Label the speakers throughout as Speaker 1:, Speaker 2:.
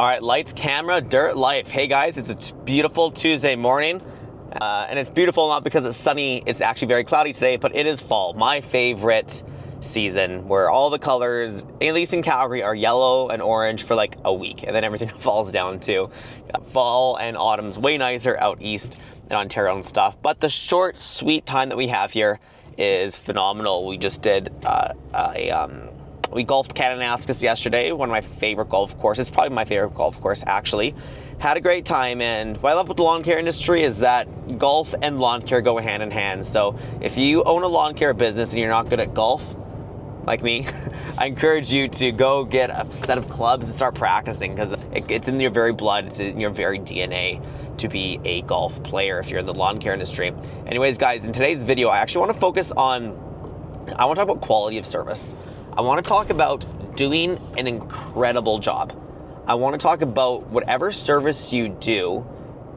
Speaker 1: All right, lights, camera, dirt, life. Hey guys, it's a beautiful Tuesday morning. And it's beautiful not because it's sunny, it's actually very cloudy today, but it is fall, my favorite season, where all the colors, at least in Calgary, are yellow and orange for like a week, and then everything falls down to fall and autumn's way nicer out east in Ontario and stuff. But the short, sweet time that we have here is phenomenal. We just did we golfed Kananaskis yesterday, one of my favorite golf courses, probably my favorite golf course actually. Had a great time, and what I love with the lawn care industry is that golf and lawn care go hand in hand. So if you own a lawn care business and you're not good at golf, like me, I encourage you to go get a set of clubs and start practicing, because it's in your very blood, it's in your very DNA to be a golf player if you're in the lawn care industry. Anyways, guys, in today's video, I actually want to focus on, I want to talk about quality of service. I want to talk about doing an incredible job. I want to talk about whatever service you do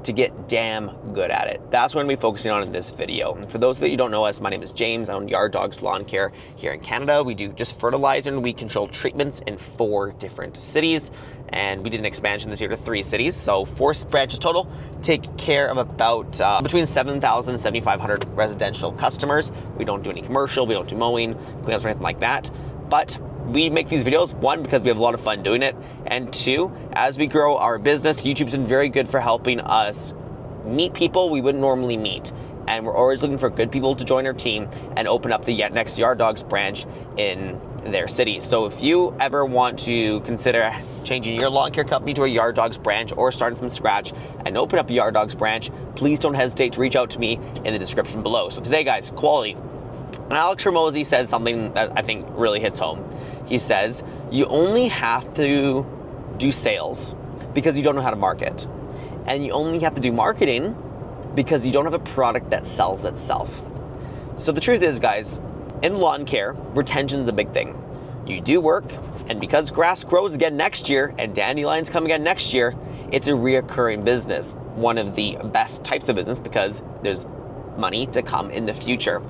Speaker 1: to get damn good at it. That's what I'm going to be focusing on in this video. And for those that you don't know us, my name is James. I own Yard Dawgs Lawn Care here in Canada. We do just fertilizer and weed control treatments in 4 different cities. And we did an expansion this year to 3 cities. So 4 branches total, take care of about between 7,000 and 7,500 residential customers. We don't do any commercial, we don't do mowing, cleanups or anything like that. But we make these videos, 1, because we have a lot of fun doing it, and 2, as we grow our business, YouTube's been very good for helping us meet people we wouldn't normally meet. And we're always looking for good people to join our team and open up the next Yard Dawgs branch in their city. So if you ever want to consider changing your lawn care company to a Yard Dawgs branch, or starting from scratch and open up a Yard Dawgs branch, please don't hesitate to reach out to me in the description below. So today, guys, quality. And Alex Ramosi says something that I think really hits home. He says, you only have to do sales because you don't know how to market. And you only have to do marketing because you don't have a product that sells itself. So the truth is, guys, in lawn care, retention's a big thing. You do work, and because grass grows again next year and dandelions come again next year, it's a reoccurring business. One of the best types of business, because there's money to come in the future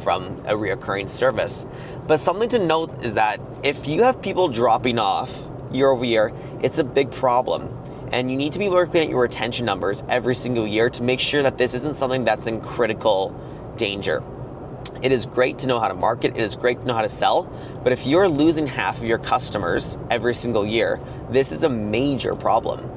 Speaker 1: from a reoccurring service. But something to note is that if you have people dropping off year over year, it's a big problem. And you need to be looking at your retention numbers every single year to make sure that this isn't something that's in critical danger. It is great to know how to market, it is great to know how to sell, but if you're losing half of your customers every single year, this is a major problem.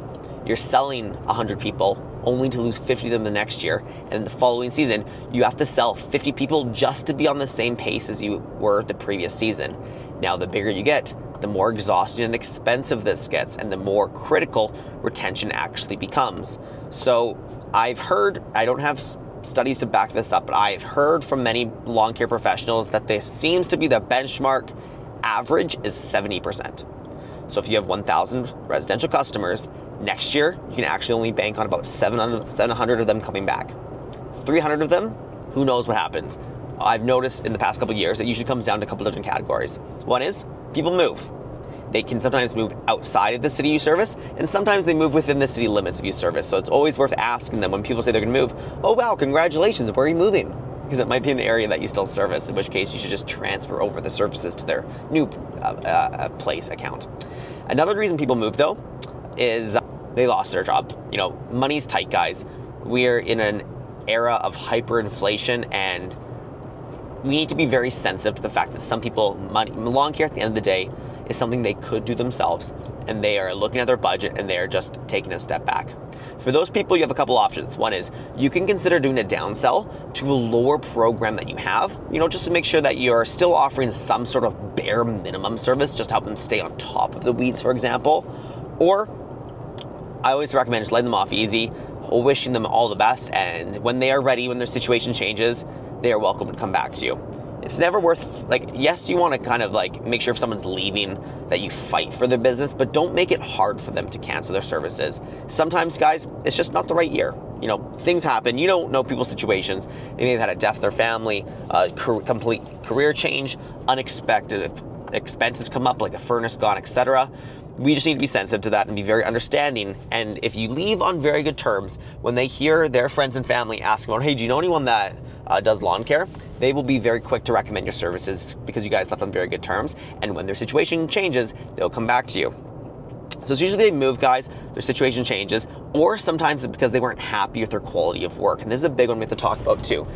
Speaker 1: You're selling 100 people only to lose 50 of them the next year, and the following season you have to sell 50 people just to be on the same pace as you were the previous season. Now the bigger you get, the more exhausting and expensive this gets, and the more critical retention actually becomes. So I've heard, I don't have studies to back this up, but I've heard from many lawn care professionals that this seems to be the benchmark average is 70%. So if you have 1,000 residential customers, next year, you can actually only bank on about 700 of them coming back. 300 of them, who knows what happens. I've noticed in the past couple of years, it usually comes down to a couple of different categories. One is, people move. They can sometimes move outside of the city you service, and sometimes they move within the city limits of you service. So it's always worth asking them when people say they're gonna move, oh wow, congratulations, where are you moving? Because it might be an area that you still service, in which case you should just transfer over the services to their new place account. Another reason people move though, is they lost their job. You know, money's tight, guys. We're in an era of hyperinflation, and we need to be very sensitive to the fact that some people, lawn care at the end of the day is something they could do themselves, and they are looking at their budget and they are just taking a step back. For those people, you have a couple options. One is you can consider doing a downsell to a lower program that you have, you know, just to make sure that you're still offering some sort of bare minimum service, just to help them stay on top of the weeds, for example. Or I always recommend just letting them off easy, wishing them all the best, and when they are ready, when their situation changes, they are welcome to come back to you. It's never worth, like, yes, you want to kind of like make sure if someone's leaving that you fight for their business, but don't make it hard for them to cancel their services. Sometimes, guys, it's just not the right year. You know, things happen. You don't know people's situations. They may have had a death in their family, complete career change, unexpected expenses come up, like a furnace gone, etc. We just need to be sensitive to that and be very understanding. And if you leave on very good terms, when they hear their friends and family ask about, hey, do you know anyone that does lawn care, they will be very quick to recommend your services because you guys left on very good terms. And when their situation changes, they'll come back to you. So it's usually they move, guys, their situation changes, or sometimes it's because they weren't happy with their quality of work. And this is a big one we have to talk about too.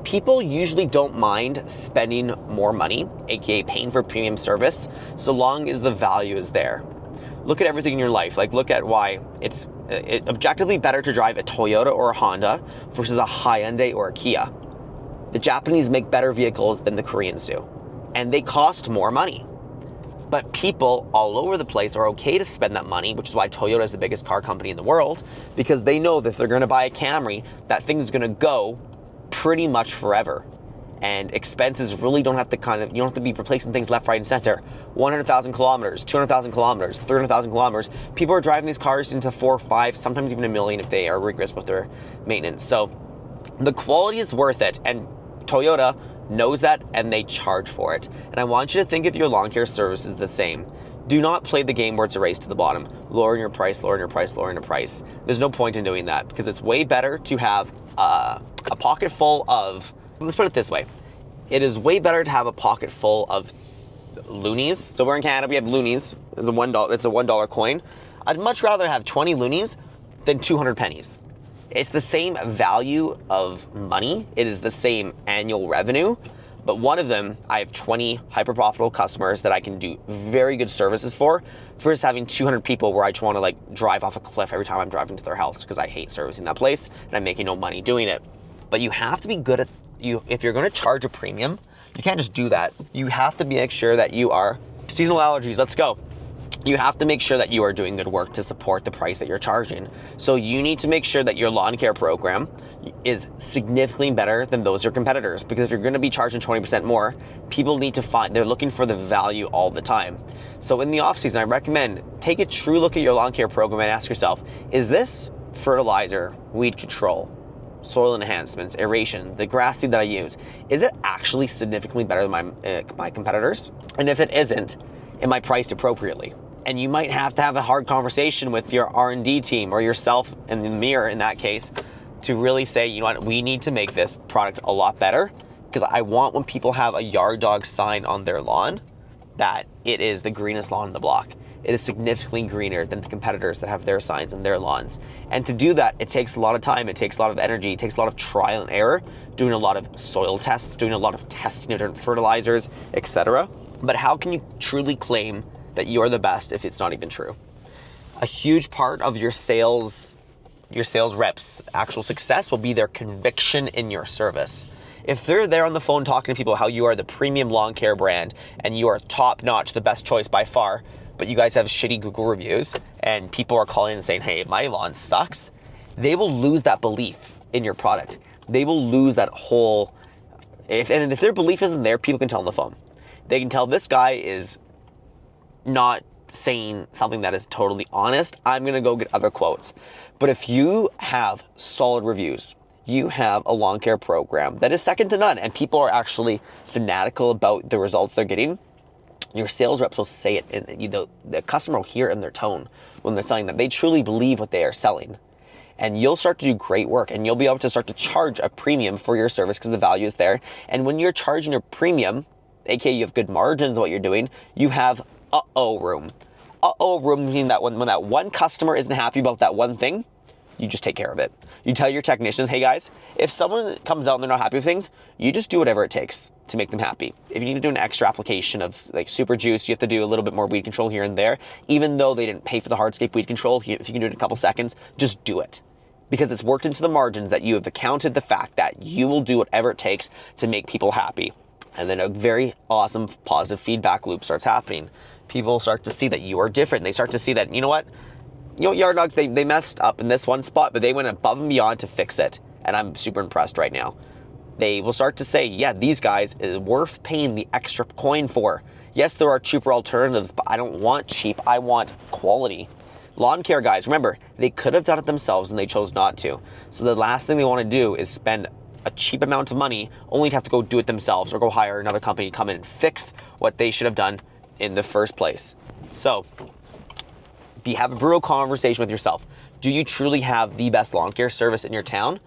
Speaker 1: People usually don't mind spending more money, aka paying for premium service, so long as the value is there. Look at everything in your life. Like, look at why it's objectively better to drive a Toyota or a Honda versus a Hyundai or a Kia. The Japanese make better vehicles than the Koreans do, and they cost more money. But people all over the place are okay to spend that money, which is why Toyota is the biggest car company in the world, because they know that if they're gonna buy a Camry, that thing's gonna go pretty much forever. And expenses really don't have to you don't have to be replacing things left, right, and center. 100,000 kilometers, 200,000 kilometers, 300,000 kilometers. People are driving these cars into 4, 5, sometimes even $1 million if they are rigorous with their maintenance. So the quality is worth it, and Toyota knows that, and they charge for it. And I want you to think of your lawn care services the same. Do not play the game where it's a race to the bottom, lowering your price, lowering your price, lowering your price. There's no point in doing that, because it's way better to have a pocket full of, let's put it this way. It is way better to have a pocket full of loonies. So we're in Canada, we have loonies. It's a $1 coin. I'd much rather have 20 loonies than 200 pennies. It's the same value of money. It is the same annual revenue, but one of them, I have 20 hyper profitable customers that I can do very good services for versus having 200 people where I just want to like drive off a cliff every time I'm driving to their house because I hate servicing that place and I'm making no money doing it. But you have to be good at, if you're going to charge a premium, you can't just do that. You have to make sure that you are, seasonal allergies, let's go. You have to make sure that you are doing good work to support the price that you're charging. So you need to make sure that your lawn care program is significantly better than those of your competitors, because if you're going to be charging 20% more, people need to they're looking for the value all the time. So in the off season, I recommend take a true look at your lawn care program and ask yourself, is this fertilizer, weed control, soil enhancements, aeration, the grass seed that I use, is it actually significantly better than my competitors? And if it isn't, am I priced appropriately? And you might have to have a hard conversation with your R&D team or yourself in the mirror in that case to really say, you know what, we need to make this product a lot better, because I want when people have a Yard Dawgs sign on their lawn that it is the greenest lawn on the block. It is significantly greener than the competitors that have their signs on their lawns. And to do that, it takes a lot of time, it takes a lot of energy, it takes a lot of trial and error, doing a lot of soil tests, doing a lot of testing of different fertilizers, etc. But how can you truly claim that you are the best if it's not even true? A huge part of your sales reps' actual success will be their conviction in your service. If they're there on the phone talking to people how you are the premium lawn care brand and you are top notch, the best choice by far, but you guys have shitty Google reviews and people are calling and saying, hey, my lawn sucks, they will lose that belief in your product. They will lose that whole, if their belief isn't there, people can tell on the phone. They can tell this guy is not saying something that is totally honest. I'm gonna go get other quotes. But if you have solid reviews, you have a lawn care program that is second to none, and people are actually fanatical about the results they're getting, your sales reps will say it, and the customer will hear it in their tone when they're selling that. They truly believe what they are selling. And you'll start to do great work, and you'll be able to start to charge a premium for your service because the value is there. And when you're charging a premium, aka you have good margins of what you're doing, you have room. Room meaning that when that one customer isn't happy about that one thing, you just take care of it. You tell your technicians, hey guys, if someone comes out and they're not happy with things, you just do whatever it takes to make them happy. If you need to do an extra application of like super juice, you have to do a little bit more weed control here and there, even though they didn't pay for the hardscape weed control, if you can do it in a couple seconds, just do it. Because it's worked into the margins that you have accounted the fact that you will do whatever it takes to make people happy. And then a very awesome positive feedback loop starts happening. People start to see that you are different. They start to see that, you know what? Yard Dawgs, they messed up in this one spot, but they went above and beyond to fix it. And I'm super impressed right now. They will start to say, yeah, these guys is worth paying the extra coin for. Yes, there are cheaper alternatives, but I don't want cheap. I want quality. Lawn care guys, remember, they could have done it themselves and they chose not to. So the last thing they want to do is spend a cheap amount of money only to have to go do it themselves or go hire another company to come in and fix what they should have done in the first place. So have a brutal conversation with yourself. Do you truly have the best lawn care service in your town?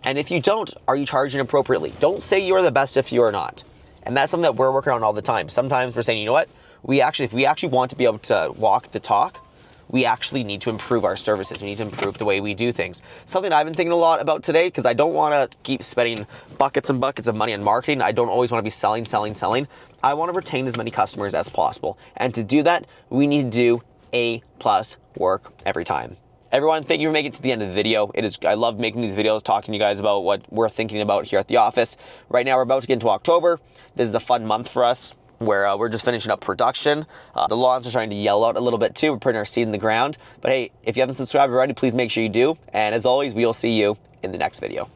Speaker 1: And if you don't, are you charging appropriately? Don't say you're the best if you are not. And that's something that we're working on all the time. Sometimes we're saying, you know what? If we actually want to be able to walk the talk, we actually need to improve our services. We need to improve the way we do things. Something I've been thinking a lot about today, because I don't want to keep spending buckets and buckets of money on marketing. I don't always want to be selling. I want to retain as many customers as possible. And to do that, we need to do A+ work every time. Everyone, thank you for making it to the end of the video. I love making these videos, talking to you guys about what we're thinking about here at the office. Right now, we're about to get into October. This is a fun month for us, where we're just finishing up production. The lawns are starting to yellow out a little bit too. We're putting our seed in the ground. But hey, if you haven't subscribed already, please make sure you do. And as always, we will see you in the next video.